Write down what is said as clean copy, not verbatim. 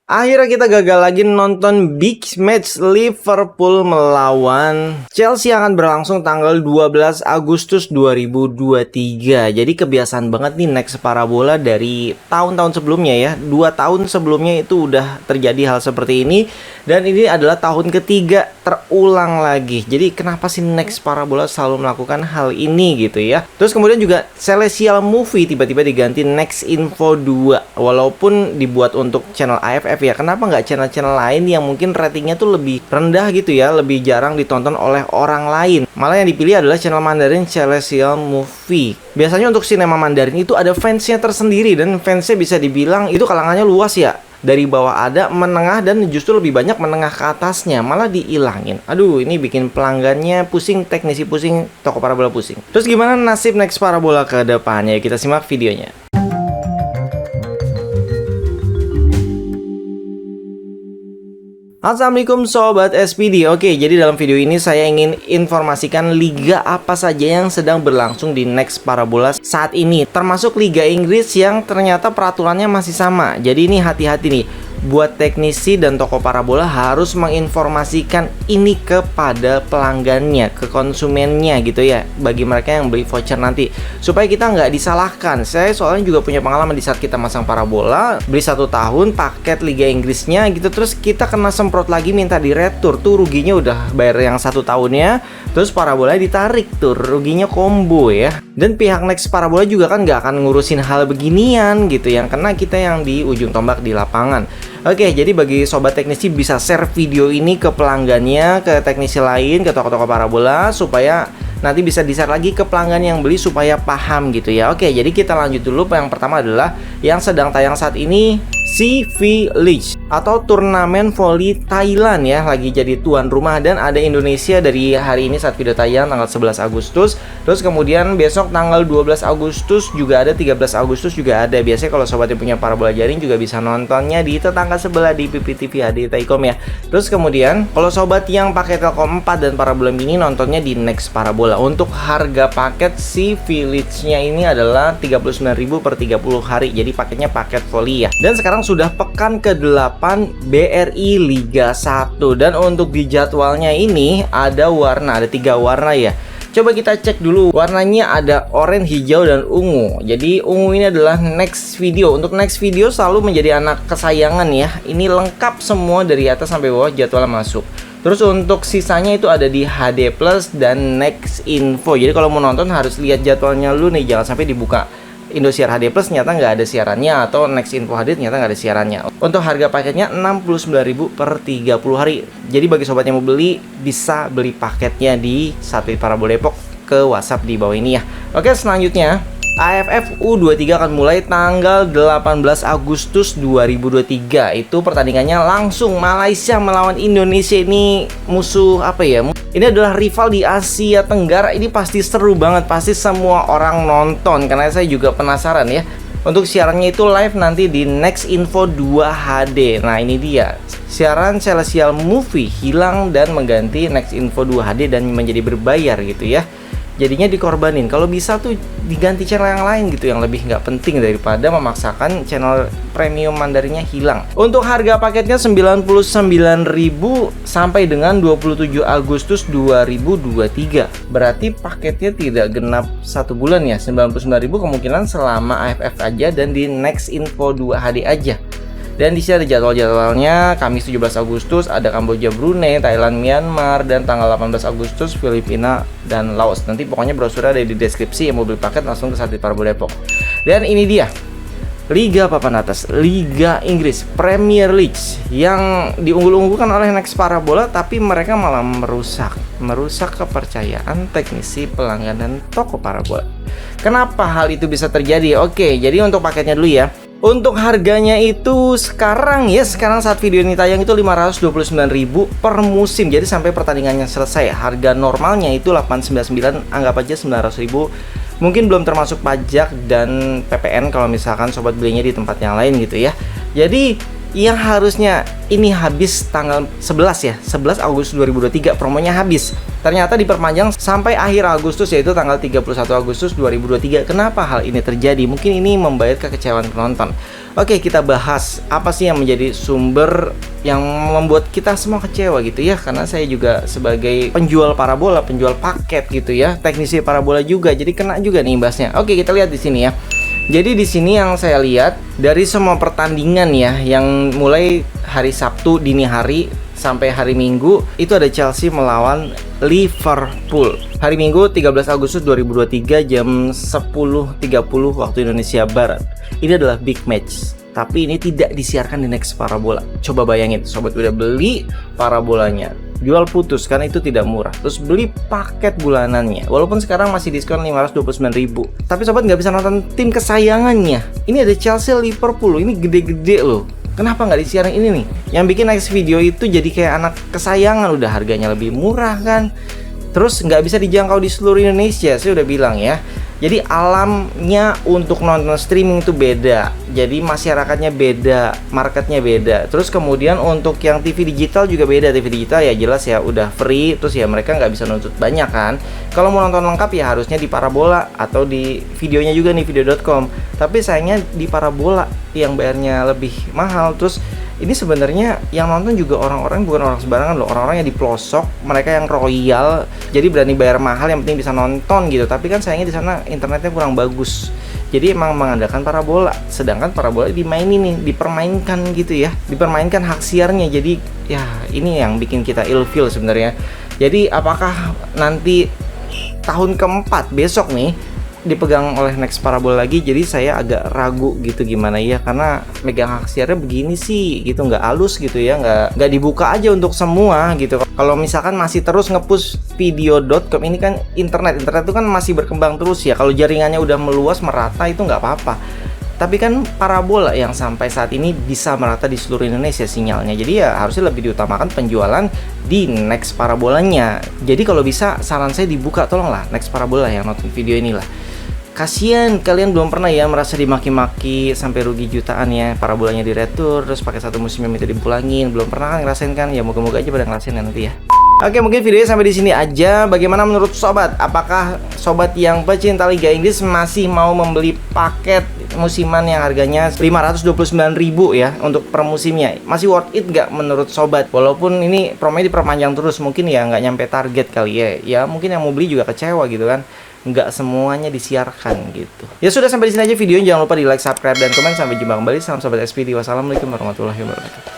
Akhirnya kita gagal lagi nonton big match Liverpool melawan Chelsea yang akan berlangsung tanggal 12 Agustus 2023. Jadi kebiasaan banget nih next parabola dari tahun-tahun sebelumnya ya. 2 tahun sebelumnya itu udah terjadi hal seperti ini. Dan ini adalah tahun ketiga terulang lagi. Jadi kenapa sih next parabola selalu melakukan hal ini gitu ya. Terus kemudian juga Celestial Movie tiba-tiba diganti Next Info 2. Walaupun dibuat untuk channel AFF ya, kenapa nggak channel-channel lain yang mungkin ratingnya tuh lebih rendah gitu ya, lebih jarang ditonton oleh orang lain. Malah yang dipilih adalah channel Mandarin Celestial Movie. Biasanya untuk sinema Mandarin itu ada fansnya tersendiri, dan fansnya bisa dibilang itu kalangannya luas ya. Dari bawah ada, menengah, dan justru lebih banyak menengah ke atasnya, malah diilangin. Aduh, ini bikin pelanggannya pusing, teknisi pusing, toko parabola pusing. Terus gimana nasib next parabola ke depannya? Kita simak videonya. Assalamualaikum Sobat SPD. Oke, jadi dalam video ini saya ingin informasikan liga apa saja yang sedang berlangsung di next parabola saat ini, termasuk Liga Inggris yang ternyata peraturannya masih sama. Jadi ini hati-hati nih, buat teknisi dan toko parabola harus menginformasikan ini kepada pelanggannya, ke konsumennya gitu ya, bagi mereka yang beli voucher nanti, supaya kita nggak disalahkan. Saya soalnya juga punya pengalaman di saat kita masang parabola, beli 1 tahun paket Liga Inggrisnya gitu, terus kita kena semprot lagi minta di retur, tuh ruginya udah bayar yang 1 tahunnya, terus parabola ditarik, tuh ruginya combo ya. Dan pihak next parabola juga kan nggak akan ngurusin hal beginian gitu, yang kena kita yang di ujung tombak di lapangan. Oke, jadi bagi sobat teknisi bisa share video ini ke pelanggannya, ke teknisi lain, ke toko-toko parabola, supaya nanti bisa di-share lagi ke pelanggan yang beli supaya paham gitu ya. Oke, jadi kita lanjut dulu. Yang pertama adalah yang sedang tayang saat ini, CV League atau turnamen voli Thailand ya, lagi jadi tuan rumah, dan ada Indonesia dari hari ini saat video tayang tanggal 11 Agustus. Terus kemudian besok tanggal 12 Agustus juga ada, 13 Agustus juga ada. Biasanya kalau sobat yang punya parabola jaring juga bisa nontonnya di tetangga sebelah di PPTV HD Telkom ya. Terus kemudian kalau sobat yang pakai Telkom 4 dan parabola mini nontonnya di next parabola. Untuk harga paket si Village-nya ini adalah 39.000 per 30 hari. Jadi paketnya paket voli ya. Dan sekarang sudah pekan ke-8 BRI Liga 1. Dan untuk di jadwalnya ini ada warna, ada 3 warna ya. Coba kita cek dulu. Warnanya ada oranye, hijau, dan ungu. Jadi ungu ini adalah next video. Untuk next video selalu menjadi anak kesayangan ya. Ini lengkap semua dari atas sampai bawah jadwal masuk. Terus untuk sisanya itu ada di HD Plus dan Next Info. Jadi kalau mau nonton harus lihat jadwalnya dulu nih. Jangan sampai dibuka Indosiar HD Plus ternyata nggak ada siarannya, atau Next Info HD ternyata nggak ada siarannya. Untuk harga paketnya 69.000 per 30 hari. Jadi bagi sobat yang mau beli, bisa beli paketnya di Satelit Parabola Depok ke WhatsApp di bawah ini ya. Oke, selanjutnya AFF U23 akan mulai tanggal 18 Agustus 2023. Itu pertandingannya langsung Malaysia melawan Indonesia. Ini musuh apa ya? Ini adalah rival di Asia Tenggara. Ini pasti seru banget, pasti semua orang nonton, karena saya juga penasaran ya. Untuk siarannya itu live nanti di Next Info 2 HD. Nah ini dia, siaran Celestial Movie hilang dan mengganti Next Info 2 HD dan menjadi berbayar gitu ya. Jadinya dikorbanin. Kalau bisa tuh diganti channel yang lain gitu, yang lebih nggak penting daripada memaksakan channel premium Mandarinnya hilang. Untuk harga paketnya 99.000 sampai dengan 27 Agustus 2023. Berarti paketnya tidak genap 1 bulan ya. 99.000 kemungkinan selama AFF aja dan di Next Info 2 HD aja. Dan di sini ada jadwal-jadwalnya. Kamis 17 Agustus ada Kamboja, Brunei, Thailand, Myanmar, dan tanggal 18 Agustus Filipina dan Laos. Nanti pokoknya brosur ada di deskripsi. Yang mau beli paket langsung ke Satelit Parabola Depok. Dan ini dia Liga papan atas, Liga Inggris Premier League, yang diunggul-unggulkan oleh Next Parabola, tapi mereka malah merusak kepercayaan teknisi, pelanggan, dan toko parabola. Kenapa hal itu bisa terjadi? Oke, jadi untuk paketnya dulu ya. Untuk harganya itu sekarang saat video ini tayang itu 529.000 per musim. Jadi sampai pertandingannya selesai. Harga normalnya itu 899, anggap aja 900.000. Mungkin belum termasuk pajak dan PPN kalau misalkan sobat belinya di tempat yang lain gitu ya. Jadi yang harusnya ini habis tanggal 11 ya, 11 Agustus 2023, promonya habis. Ternyata diperpanjang sampai akhir Agustus, yaitu tanggal 31 Agustus 2023. Kenapa hal ini terjadi? Mungkin ini membayar kekecewaan penonton. Oke, kita bahas apa sih yang menjadi sumber yang membuat kita semua kecewa gitu ya. Karena saya juga sebagai penjual parabola, penjual paket gitu ya, teknisi parabola juga, jadi kena juga nih imbasnya. Oke, kita lihat di sini ya. Jadi di sini yang saya lihat dari semua pertandingan ya, yang mulai hari Sabtu dini hari sampai hari Minggu, itu ada Chelsea melawan Liverpool. Hari Minggu 13 Agustus 2023 jam 10.30 waktu Indonesia Barat. Ini adalah big match, tapi ini tidak disiarkan di Next Parabola. Coba bayangin, sobat udah beli parabolanya, jual putus karena itu tidak murah, terus beli paket bulanannya, walaupun sekarang masih diskon 529.000, tapi sobat nggak bisa nonton tim kesayangannya. Ini ada Chelsea Liverpool, ini gede-gede loh. Kenapa nggak disiarin ini nih? Yang bikin next video itu jadi kayak anak kesayangan, udah harganya lebih murah kan, terus nggak bisa dijangkau di seluruh Indonesia. Saya udah bilang ya. Jadi alamnya untuk nonton streaming itu beda, jadi masyarakatnya beda, marketnya beda. Terus kemudian untuk yang TV digital juga beda. TV digital ya jelas ya udah free, terus ya mereka nggak bisa nuntut banyak kan. Kalau mau nonton lengkap ya harusnya di Parabola atau di videonya juga nih, video.com. Tapi sayangnya di Parabola yang bayarnya lebih mahal. Terus ini sebenarnya yang nonton juga orang-orang bukan orang sembarangan loh, orang-orang yang di pelosok, mereka yang royal, jadi berani bayar mahal yang penting bisa nonton gitu. Tapi kan sayangnya di sana internetnya kurang bagus, jadi emang mengandalkan parabola. Sedangkan parabola dimainin nih, dipermainkan gitu ya, dipermainkan hak siarnya. Jadi ya ini yang bikin kita ilfeel sebenarnya. Jadi apakah nanti tahun keempat besok nih dipegang oleh Next Parabola lagi? Jadi saya agak ragu gitu gimana ya, karena megang hak siarnya begini sih gitu, nggak halus gitu ya, nggak dibuka aja untuk semua gitu. Kalau misalkan masih terus nge-push video.com, ini kan internet itu kan masih berkembang terus ya. Kalau jaringannya udah meluas merata itu nggak apa-apa, tapi kan parabola yang sampai saat ini bisa merata di seluruh Indonesia sinyalnya. Jadi ya harusnya lebih diutamakan penjualan di Next Parabolanya. Jadi kalau bisa saran saya dibuka, tolonglah Next Parabola yang nonton video inilah. Kasian kalian belum pernah ya merasa dimaki-maki sampai rugi jutaan ya, parabolanya diretur terus pakai satu musim yang minta dipulangin. Belum pernah kan ngerasain kan? Ya moga-moga aja pada ngerasain nanti ya. Oke, mungkin videonya sampai di sini aja. Bagaimana menurut sobat? Apakah sobat yang pecinta Liga Inggris masih mau membeli paket musiman yang harganya 529.000 ya untuk per musimnya? Masih worth it nggak menurut sobat? Walaupun ini promonya diperpanjang terus, mungkin ya nggak nyampe target kali ya. Ya mungkin yang mau beli juga kecewa gitu kan. Nggak semuanya disiarkan gitu. Ya sudah, sampai di sini aja videonya. Jangan lupa di like, subscribe, dan komen. Sampai jumpa kembali. Salam sobat SPD. Wassalamualaikum warahmatullahi wabarakatuh.